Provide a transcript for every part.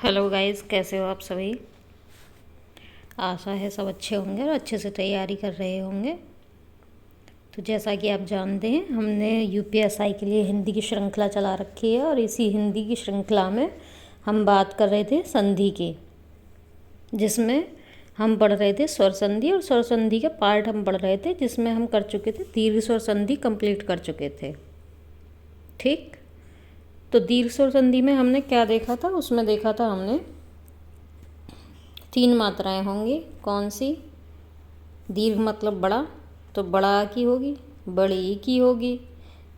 Hello guys, कैसे हो आप सभी। आशा है सब अच्छे होंगे और अच्छे से तैयारी कर रहे होंगे। तो जैसा कि आप जानते हैं, हमने यूपीएसआई के लिए हिंदी की श्रृंखला चला रखी है और इसी हिंदी की श्रृंखला में हम बात कर रहे थे संधि की, जिसमें हम पढ़ रहे थे स्वर संधि और स्वर संधि के पार्ट हम पढ़ रहे थे, जिसमें हम कर चुके थे दीर्घ स्वर संधि कंप्लीट कर चुके थे। ठीक, तो दीर्घ स्वर संधि में हमने क्या देखा था, उसमें देखा था हमने 3 मात्राएं होंगी। कौन सी? दीर्घ मतलब बड़ा, तो बड़ा आ की होगी, बड़ी ई की होगी,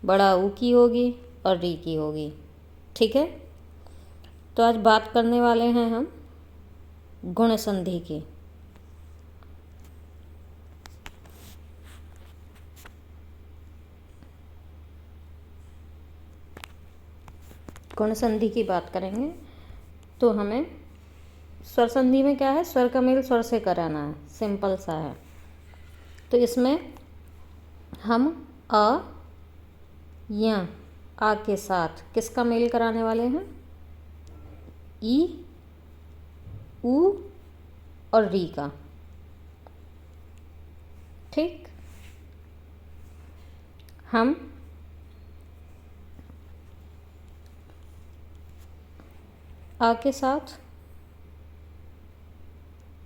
बड़ा ऊ की होगी और री की होगी। ठीक है, तो आज बात करने वाले हैं हम गुण संधि की। गुण संधि की बात करेंगे तो हमें स्वर संधि में क्या है, स्वर का मेल स्वर से कराना है, सिंपल सा है। तो इसमें हम अ या आ के साथ किसका मेल कराने वाले हैं? ई, ऊ और री का। ठीक, हम आ के साथ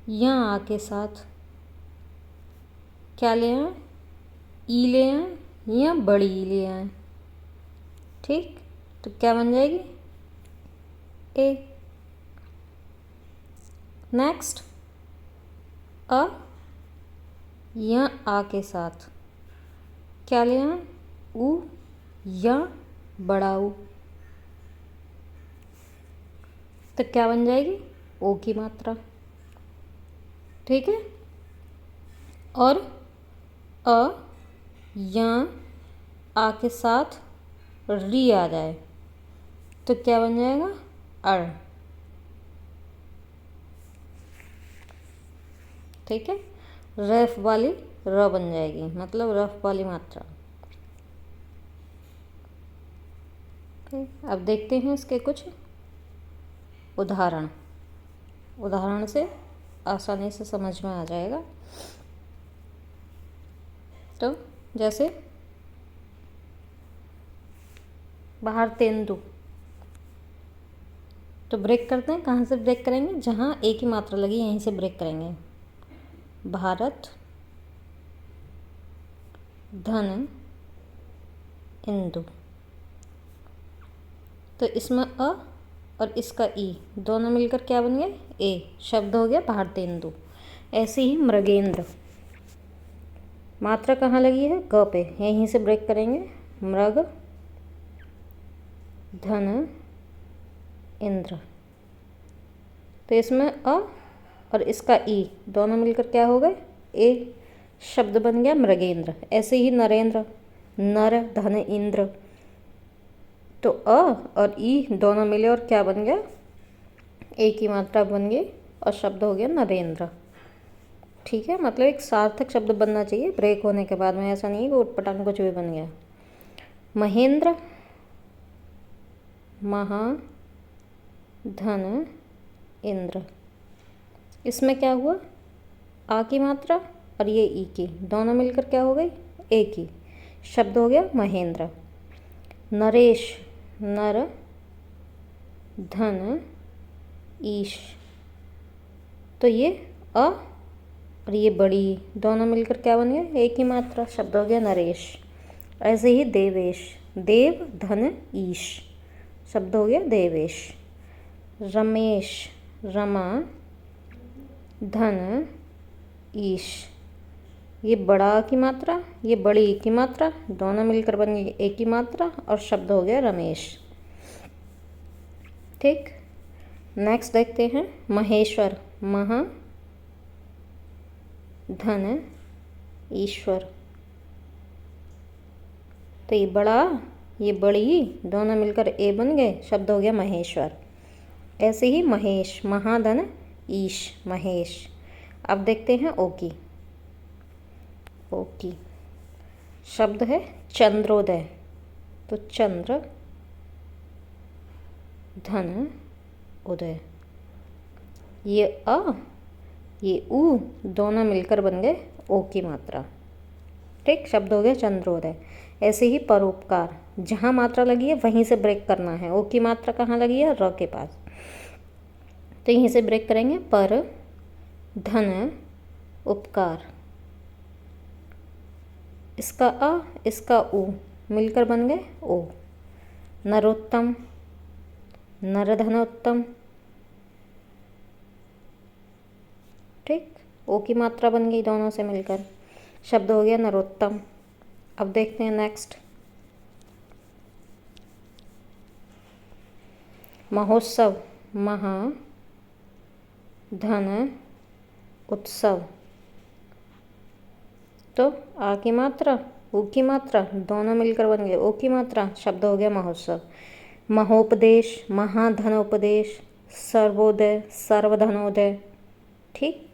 या आ के साथ क्या ले आए? ई ले आए या बड़ी ई ले आए। ठीक, तो क्या बन जाएगी? ए। नेक्स्ट, अ या आ के साथ क्या ले आए? ऊ या बड़ा ऊ, तो क्या बन जाएगी? ओ की मात्रा। ठीक है, और अ या आ के साथ री आ जाए तो क्या बन जाएगा? अर। ठीक है, रफ वाली र बन जाएगी, मतलब रफ वाली मात्रा। ठीक, अब देखते हैं इसके कुछ उदाहरण से आसानी से समझ में आ जाएगा। तो जैसे बाहर तेंदु, तो ब्रेक करते हैं। कहाँ से ब्रेक करेंगे? जहाँ एक ही मात्रा लगी यहीं से ब्रेक करेंगे। भारत धन इंदु, तो इसमें अ और इसका ई दोनों मिलकर क्या बन गए? ए। शब्द हो गया भारतेंदु। ऐसे ही मृगेंद्र, मात्रा कहाँ लगी है? ग पे, यहीं से ब्रेक करेंगे। मृग धन इंद्र, तो इसमें अ और इसका ई दोनों मिलकर क्या हो गए? ए। शब्द बन गया मृगेंद्र। ऐसे ही नरेंद्र, नर धन इंद्र, तो अ और ई दोनों मिले और क्या बन गया? एक ही मात्रा बन गई और शब्द हो गया नरेंद्र। ठीक है, मतलब एक सार्थक शब्द बनना चाहिए ब्रेक होने के बाद में, ऐसा नहीं है कि उटपटांग कुछ भी बन गया। महेंद्र महा धन इंद्र, इसमें क्या हुआ? आ की मात्रा और ये ई की दोनों मिलकर क्या हो गई? एक ही। शब्द हो गया महेंद्र। नरेश, नर धन ईश, तो ये अ और ये बड़ी दोनों मिलकर क्या बन गया? एक ही मात्रा। शब्द हो गया नरेश। ऐसे ही देवेश, देव धन ईश, शब्द हो गया देवेश। रमेश, रमा धन ईश, ये बड़ा की मात्रा, ये बड़ी की मात्रा, दोनों मिलकर बन गई एक ही मात्रा और शब्द हो गया रमेश। ठीक, नेक्स्ट देखते हैं महेश्वर, महा धन ईश्वर, तो ये बड़ा ये बड़ी दोनों मिलकर ए बन गए, शब्द हो गया महेश्वर। ऐसे ही महेश, महाधन ईश, महेश। अब देखते हैं ओ की। ओ की शब्द है चंद्रोदय, तो चंद्र धन उदय, ये अ, ये ऊ, दोनों मिलकर बन गए ओ की मात्रा। ठीक, शब्द हो गया चंद्रोदय। ऐसे ही परोपकार, जहाँ मात्रा लगी है वहीं से ब्रेक करना है। ओ की मात्रा कहाँ लगी है? र के पास, तो यहीं से ब्रेक करेंगे। पर धन उपकार, इसका अ, इसका ऊ मिलकर बन गए ओ। नरोत्तम, नरधनोत्तम। ठीक, ओ की मात्रा बन गई दोनों से मिलकर, शब्द हो गया नरोत्तम। अब देखते हैं नेक्स्ट। महोत्सव, महा धन उत्सव, तो आ की मात्रा ऊ की मात्रा दोनों मिलकर बन गए ओ की मात्रा, शब्द हो गया महोत्सव। महोपदेश, महाधनोपदेश, सर्वोदय, सर्वधनोदय। ठीक,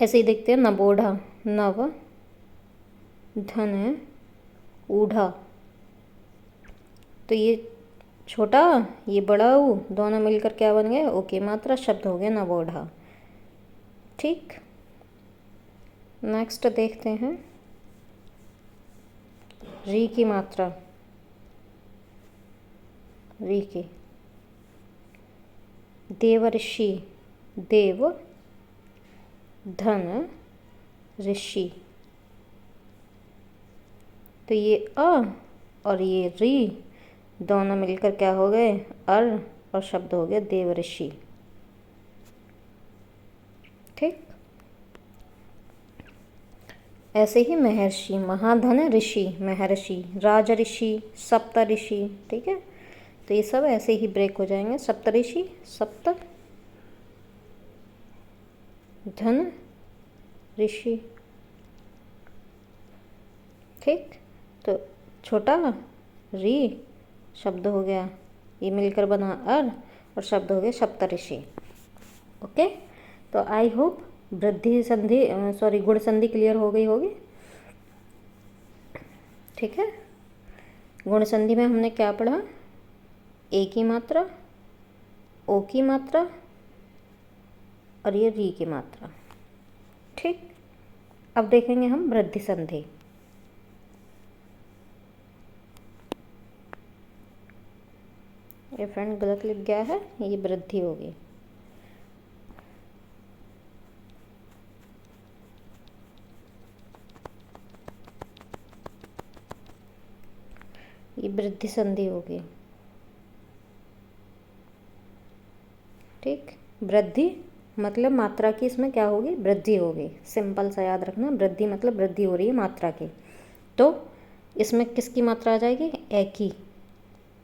ऐसे ही देखते हैं नवोढ़ा, नव धन ऊढ़ा, तो ये छोटा ये बड़ा ऊ, दोनों मिलकर क्या बन गए? ओ की मात्रा, शब्द हो गया नवोढ़ा। ठीक, नेक्स्ट देखते हैं री की मात्रा, री की। देवर्षि, देव धन ऋषि, तो ये अ और ये री दोनों मिलकर क्या हो गए? अर, और शब्द हो गया देवर्षि। ठीक, ऐसे ही महर्षि, महाधन ऋषि, महर्षि, राज ऋषि, सप्त ऋषि। ठीक है, तो ये सब ऐसे ही ब्रेक हो जाएंगे। सप्तऋषि, सप्त धन ऋषि। ठीक, तो छोटा री शब्द हो गया, ये मिलकर बना अर, और शब्द हो गया सप्तऋषि। ओके, तो आई होप वृद्धि संधि गुण संधि क्लियर हो गई होगी। ठीक है, गुण संधि में हमने क्या पढ़ा? ए की मात्रा, ओ की मात्रा और ये री की मात्रा। ठीक, अब देखेंगे हम वृद्धि संधि। ये फ्रेंड गलत लिख गया है, ये वृद्धि होगी। ये वृद्धि संधि होगी। ठीक, वृद्धि मतलब मात्रा की इसमें क्या होगी? वृद्धि होगी। सिंपल सा याद रखना, वृद्धि मतलब वृद्धि हो रही है मात्रा की। तो इसमें किसकी मात्रा आ जाएगी? ए की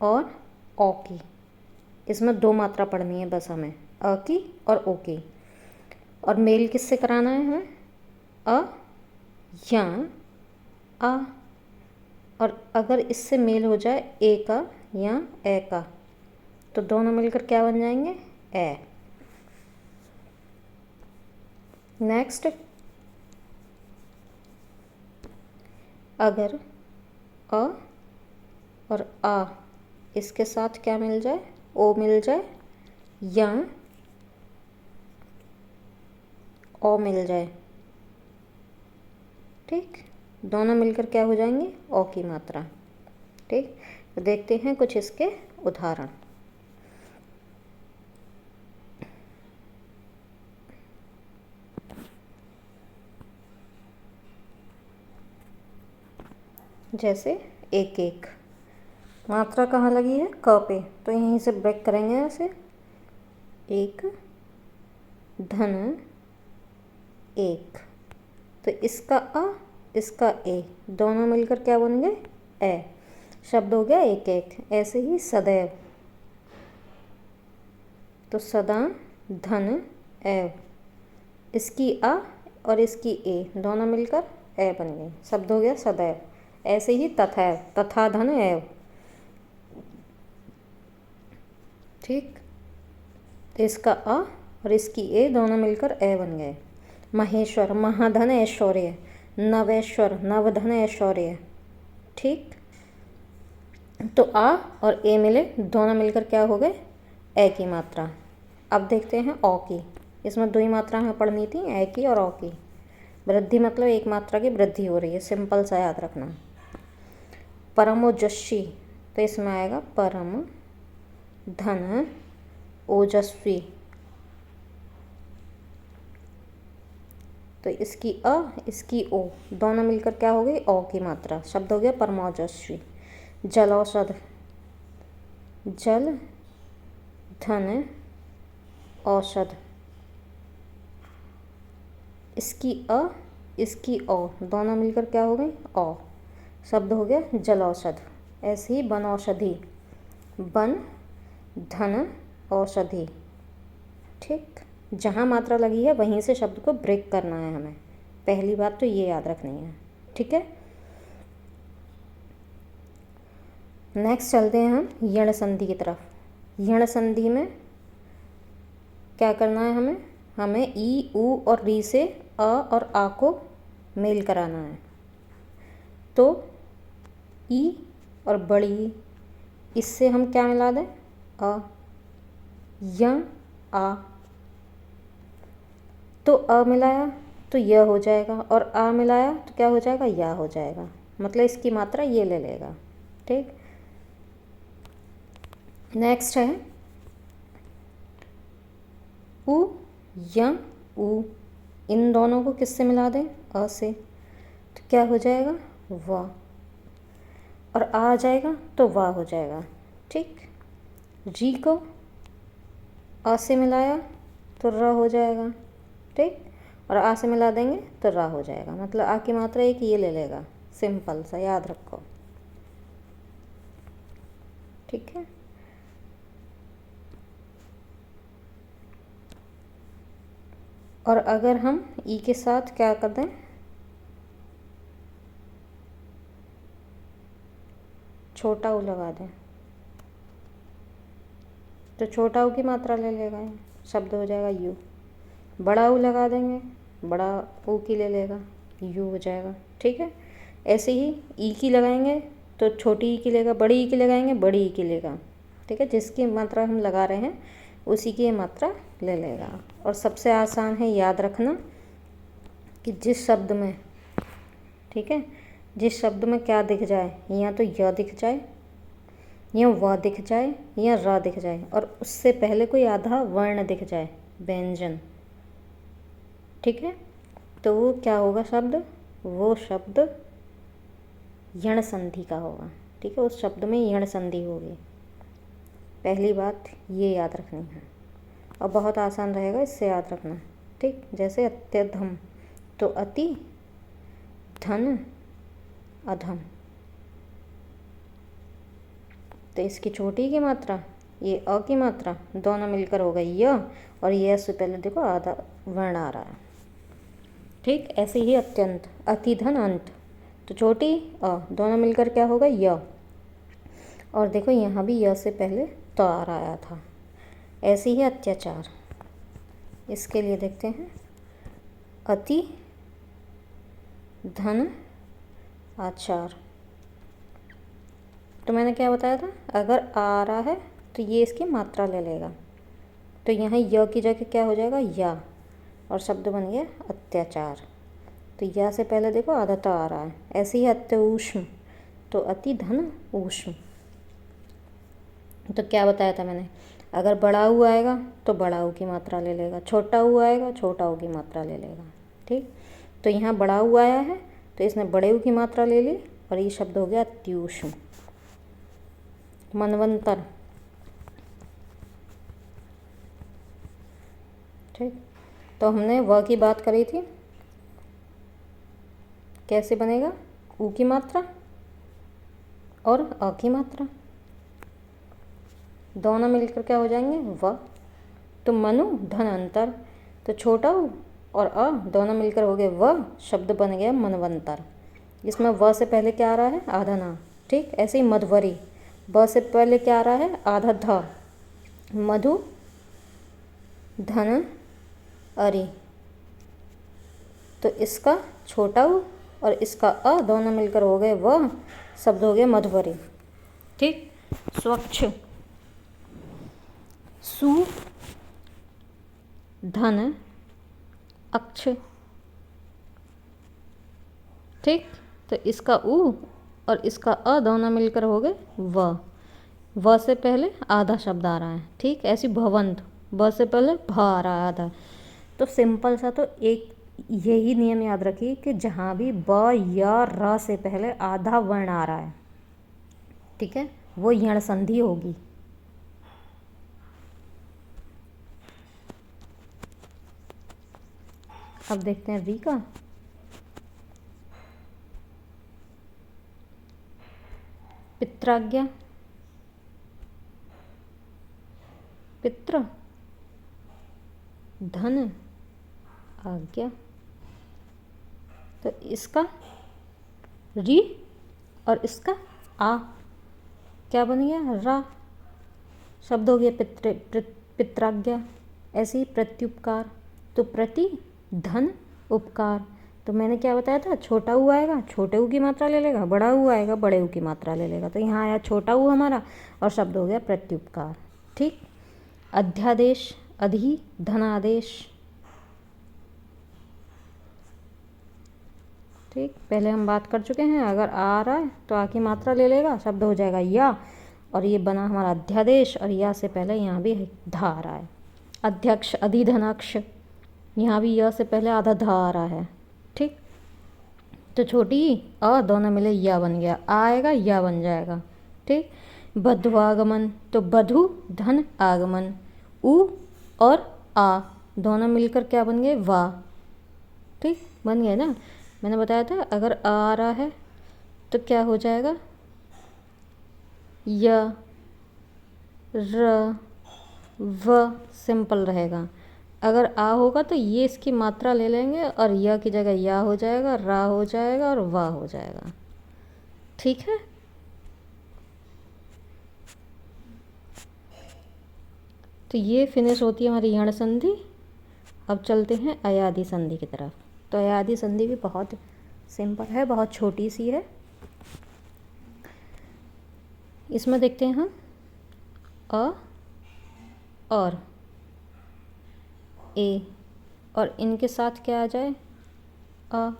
और ओ की। इसमें दो मात्रा पढ़नी है बस हमें, अ की और ओ की। और मेल किससे कराना है हमें? अ या आ, और अगर इससे मेल हो जाए ए का या ए का, तो दोनों मिलकर क्या बन जाएंगे? ए। नेक्स्ट, अगर अ और आ इसके साथ क्या मिल जाए? ओ मिल जाए या ओ मिल जाए। ठीक, दोनों मिलकर क्या हो जाएंगे? ओ की मात्रा। ठीक, तो देखते हैं कुछ इसके उदाहरण। जैसे एक एक, मात्रा कहाँ लगी है? क पे, तो यहीं से ब्रेक करेंगे ऐसे। एक धन एक, तो इसका अ इसका ए दोनों मिलकर क्या बन गए? ए, शब्द हो गया एक एक। ऐसे ही सदैव, तो सदा धन एव, इसकी अ और इसकी ए दोनों मिलकर ए बन गई, शब्द हो गया सदैव। ऐसे ही तथैव, तथा धन एव। ठीक, तो इसका अ और इसकी ए दोनों मिलकर ए बन गए। महेश्वर, महाधन ऐश्वर्य, नवेश्वर, नवधन ऐश्वर्य। ठीक, तो आ और ए मिले, दोनों मिलकर क्या हो गए? ए की मात्रा। अब देखते हैं औ की। इसमें 2 ही मात्रा हमें पढ़नी थी, ए की और औ की। वृद्धि मतलब एक मात्रा की वृद्धि हो रही है, सिंपल सा याद रखना। परमोजस्वी, तो इसमें आएगा परम धन ओजस्वी। तो इसकी अ, इसकी ओ, दोनों मिलकर क्या हो गई, औ की मात्रा। शब्द हो गया परमोजस्वी। जलौषध, जल धन औषध। इसकी अ, इसकी ओ, दोनों मिलकर क्या हो गई, औ। शब्द हो गया जलौषध। ऐसे ही बनौषधि, बन धन औषधि। ठीक, जहाँ मात्रा लगी है वहीं से शब्द को ब्रेक करना है हमें। पहली बात तो ये याद रखनी है। ठीक है, नेक्स्ट चलते हैं हम यण संधि की तरफ। यण संधि में क्या करना है हमें, हमें ई, ऊ और री से अ और आ को मेल कराना है। तो ई और बड़ी, इससे हम क्या मिला दें, अ, य, आ। तो अ मिलाया तो य हो जाएगा, और आ मिलाया तो क्या हो जाएगा, या हो जाएगा। मतलब इसकी मात्रा ये ले लेगा। ठीक, नेक्स्ट है उ, य, उ। इन दोनों को किससे मिला दें, अ से, तो क्या हो जाएगा, व। और आ जाएगा तो वाह हो जाएगा। ठीक, री को अ से मिलाया तो र हो जाएगा। ठीक, और आ से मिला देंगे तो रा हो जाएगा। मतलब आ की मात्रा एक ये ले लेगा, सिंपल सा याद रखो। ठीक है, और अगर हम ई के साथ क्या कर दें, छोटा ऊ लगा दें, तो छोटा ऊ की मात्रा ले लेगा, ये शब्द हो जाएगा यू। बड़ा ऊ लगा देंगे, बड़ा ऊ की ले लेगा, यू हो जाएगा। ठीक है, ऐसे ही ई की लगाएंगे तो छोटी ई की लेगा, बड़ी ई की लगाएंगे, बड़ी ई की लेगा। ठीक है, जिसकी मात्रा हम लगा रहे हैं उसी की ये मात्रा ले लेगा। और सबसे आसान है याद रखना कि जिस शब्द में, ठीक है, जिस शब्द में क्या दिख जाए, या तो य दिख जाए, या व दिख जाए, या र दिख जाए, और उससे पहले कोई आधा वर्ण दिख जाए, व्यंजन। ठीक है, तो वो क्या होगा शब्द, वो शब्द यण संधि का होगा। ठीक है, उस शब्द में यण संधि होगी। पहली बात ये याद रखनी है, और बहुत आसान रहेगा इससे याद रखना। ठीक, जैसे अत्यधम, तो अति, धन, अधम। तो इसकी छोटी की मात्रा, ये अ की मात्रा, दोनों मिलकर हो गई य, और ये से पहले देखो आधा वर्ण आ रहा है। ठीक, ऐसे ही अत्यंत, अति, धन, अंत, तो छोटी अ, दोनों मिलकर क्या होगा, य। और देखो यहाँ भी य से पहले त आ रहा था। ऐसे ही अत्याचार, इसके लिए देखते हैं, अति, धन, आचार। तो मैंने क्या बताया था, अगर आ रहा है तो ये इसकी मात्रा ले लेगा। तो यहाँ य की जगह क्या हो जाएगा, या, और शब्द बन गया अत्याचार। तो या से पहले देखो आधा तो आ रहा है। ऐसे ही अत्यूष्म, तो अति, धन, ऊष्म। तो क्या बताया था मैंने, अगर बड़ा ऊ आएगा तो बड़ा ऊ की मात्रा ले लेगा, छोटा ऊ आएगा छोटा ऊ की मात्रा ले लेगा। ठीक, तो यहाँ बड़ा ऊ आया है तो इसने बड़े ऊ की मात्रा ले ली, और ये शब्द हो गया अत्यूष्म। मनवंतर, ठीक, तो हमने व की बात करी थी, कैसे बनेगा, ऊ की मात्रा और अ की मात्रा, दोनों मिलकर क्या हो जाएंगे, व। तो मनु, धन, अंतर, तो छोटा ऊ और अ दोनों मिलकर हो गए व, शब्द बन गया मनवंतर। इसमें व से पहले क्या आ रहा है, आधा ना। ठीक, ऐसे ही मधुवरी, ब से पहले क्या आ रहा है, आधा ध, मधु, धन, अरि। तो इसका छोटा ऊ और इसका अ दोनों मिलकर हो गए व, शब्द हो गया मधुवरी। ठीक, स्वच्छ, सु, धन अक्ष। ठीक, तो इसका उ और इसका अ दोनों मिलकर हो गए व से पहले आधा शब्द आ रहा है। ठीक, ऐसी भवंत, ब से पहले भ आ रहा है आधा। तो सिंपल सा, तो एक यही नियम याद रखिए कि जहाँ भी ब या र से पहले आधा वर्ण आ रहा है, ठीक है, वो यण संधि होगी। अब देखते हैं री का। पित्राज्ञा, पित्र, धन आज्ञा। तो इसका री और इसका आ क्या बन गया? रा। शब्द हो गया पित्राज्ञा। ऐसे ही प्रत्युपकार, तो प्रति धन उपकार। तो मैंने क्या बताया था, छोटा ऊ आएगा छोटे ऊ की मात्रा ले लेगा, बड़ा ऊ आएगा बड़े ऊ की मात्रा ले लेगा। तो यहाँ आया छोटा ऊ हमारा और शब्द हो गया प्रत्युपकार। ठीक, अध्यादेश, अधि धनादेश। ठीक, पहले हम बात कर चुके हैं, अगर आ रहा है तो आ की मात्रा ले लेगा, शब्द हो जाएगा या, और ये बना हमारा अध्यादेश, और या से पहले यहाँ भी धा आ रहा है। अध्यक्ष, अधिधनाक्ष, यहाँ भी य से पहले आधा धा आ रहा है। ठीक, तो छोटी अ दोनों मिले या बन गया, आ आएगा या बन जाएगा। ठीक, बध्वागमन, तो बधु धन आगमन, उ और आ दोनों मिलकर क्या बन गए? वा। ठीक, बन गए ना। मैंने बताया था अगर आ रहा है तो क्या हो जाएगा? य, र, व सिंपल रहेगा। अगर आ होगा तो ये इसकी मात्रा ले लेंगे और य की जगह या हो जाएगा, रा हो जाएगा और वा हो जाएगा। ठीक है, तो ये फिनिश होती है हमारी यण संधि। अब चलते हैं अयादि संधि की तरफ। तो अयादि संधि भी बहुत सिंपल है, बहुत छोटी सी है। इसमें देखते हैं हम अ और ए, और इनके साथ क्या आ जाए? अ।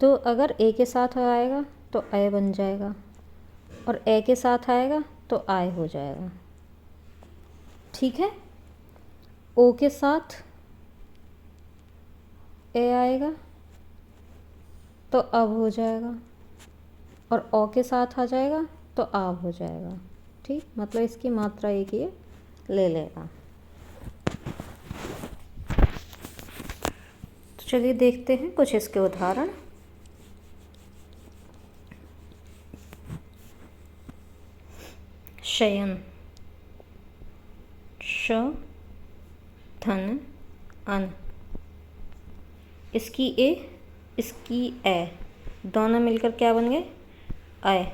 तो अगर ए के साथ आएगा तो अय बन जाएगा, और ए के साथ आएगा तो आय हो जाएगा। ठीक है, ओ के साथ ए आएगा तो अब हो जाएगा, और ओ के साथ आ जाएगा तो आव हो जाएगा। ठीक, मतलब इसकी मात्रा एक ये ले लेगा। तो चलिए देखते हैं कुछ इसके उदाहरण। शयन, श, धन, अन। इसकी ए, इसकी ए दोनों मिलकर क्या बन गए? अय।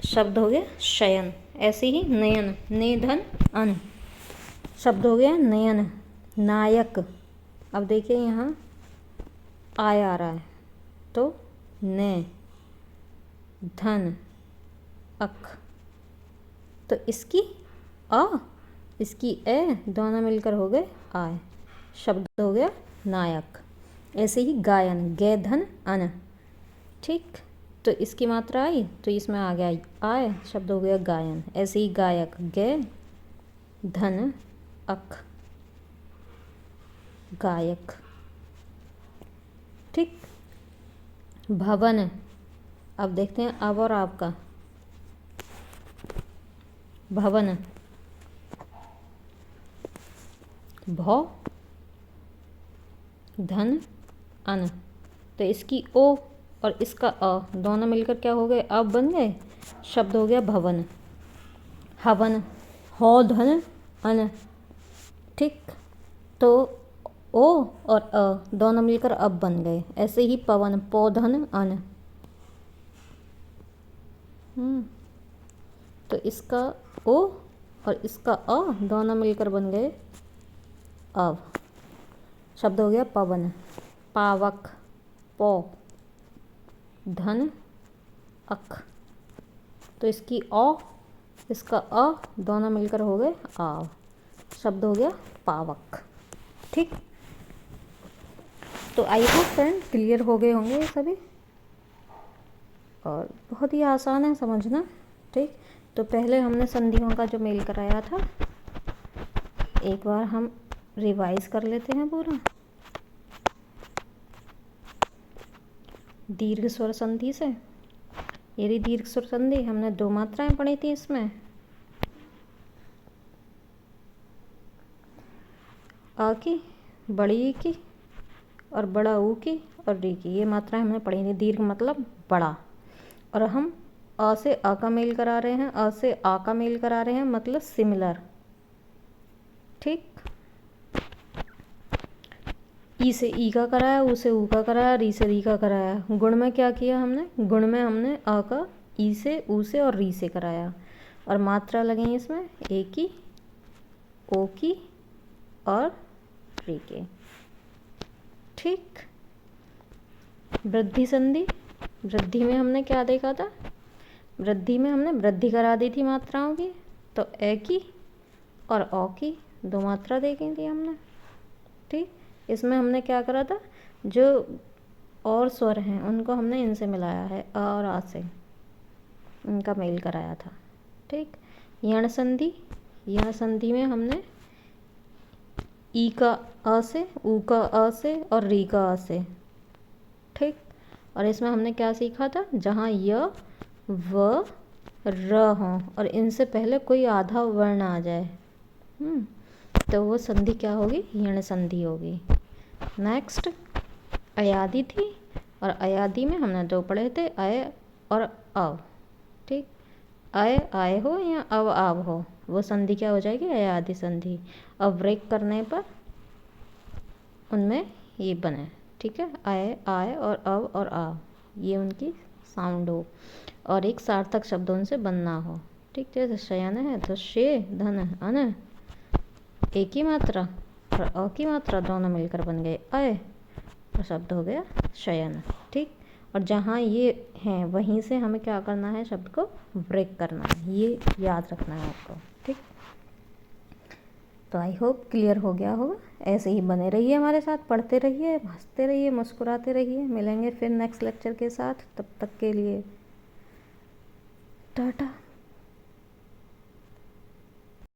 शब्द हो गया शयन। ऐसे ही नयन, ने धन अन, शब्द हो गया नयन। नायक, अब देखिए यहाँ आय आ रहा है तो ने धन अक, तो इसकी आ, इसकी ए दोनों मिलकर हो गए आय, शब्द हो गया नायक। ऐसे ही गायन, गे धन अन। ठीक, तो इसकी मात्रा आई तो इसमें आ गया आय, शब्द हो गया गायन। ऐसे ही गायक, गे धन अक, गायक। ठीक, भवन, अब देखते हैं अब और आपका। भवन, भौ धन अन, तो इसकी ओ और इसका अ दोनों मिलकर क्या हो गए? अब बन गए, शब्द हो गया भवन। हवन, हो धन अन। ठीक, तो ओ और अ दोनों मिलकर अब बन गए। ऐसे ही पवन, पो धन अन। तो इसका ओ और इसका अ दोनों मिलकर बन गए अव, शब्द हो गया पवन। पावक, पो धन अक, तो इसकी औ, इसका अ दोनों मिलकर हो गए आव, शब्द हो गया पावक। ठीक, तो आई होप फ्रेंड क्लियर हो गए होंगे ये सभी, और बहुत ही आसान है समझना। ठीक, तो पहले हमने संधियों का जो मेल कराया था, एक बार हम रिवाइज कर लेते हैं पूरा। दीर्घ स्वर संधि से, यदि दीर्घ स्वर संधि हमने 2 मात्राएं पढ़ी थी इसमें, आ की, बड़ी ई की और बड़ा ऊ की और री की, ये मात्राएं हमने पढ़ी थी। दीर्घ मतलब बड़ा, और हम आ से आ का मेल करा रहे हैं, आ से आ का मेल करा रहे हैं मतलब सिमिलर। ठीक, ई से ई का कराया, ऊ से ऊ का कराया, री से री का कराया। गुण में क्या किया हमने, गुण में हमने आ का ई से, ऊ से और री से कराया, और मात्रा लगेंगी इसमें ए की, ओ की और री के। ठीक, वृद्धि संधि, वृद्धि में हमने क्या देखा था, वृद्धि में हमने वृद्धि करा दी थी मात्राओं की, तो ए की और ओ की 2 मात्रा देखी थी हमने। ठीक, इसमें हमने क्या करा था, जो और स्वर हैं उनको हमने इनसे मिलाया है, अ और आ से, इनका मेल कराया था। ठीक, यण संधि, यण संधि में हमने ई का अ से, ऊ का अ से और री का अ से। ठीक, और इसमें हमने क्या सीखा था, जहाँ य व र हों और इनसे पहले कोई आधा वर्ण आ जाए, तो वो संधि क्या होगी, यण संधि होगी। नेक्स्ट अयादि थी, और अयादि में हमने 2 पढ़े थे, अय और अव। ठीक, अय आय हो या अव आव हो, वो संधि क्या हो जाएगी, अयादि संधि। अब ब्रेक करने पर उनमें ये बने। ठीक है, अय आय और अव और आव, ये उनकी साउंड हो, और एक सार्थक शब्द उनसे बनना हो। ठीक, जैसे शयन है तो शे धन अन, एक ही मात्रा और अ की मात्रा दोनों मिलकर बन गए अय, तो शब्द हो गया शयन। ठीक, और जहाँ ये हैं वहीं से हमें क्या करना है, शब्द को ब्रेक करना है, ये याद रखना है आपको। ठीक, तो आई होप क्लियर हो गया होगा। ऐसे ही बने रहिए हमारे साथ, पढ़ते रहिए, हंसते रहिए, मुस्कुराते रहिए। मिलेंगे फिर नेक्स्ट लेक्चर के साथ, तब तक के लिए टाटा।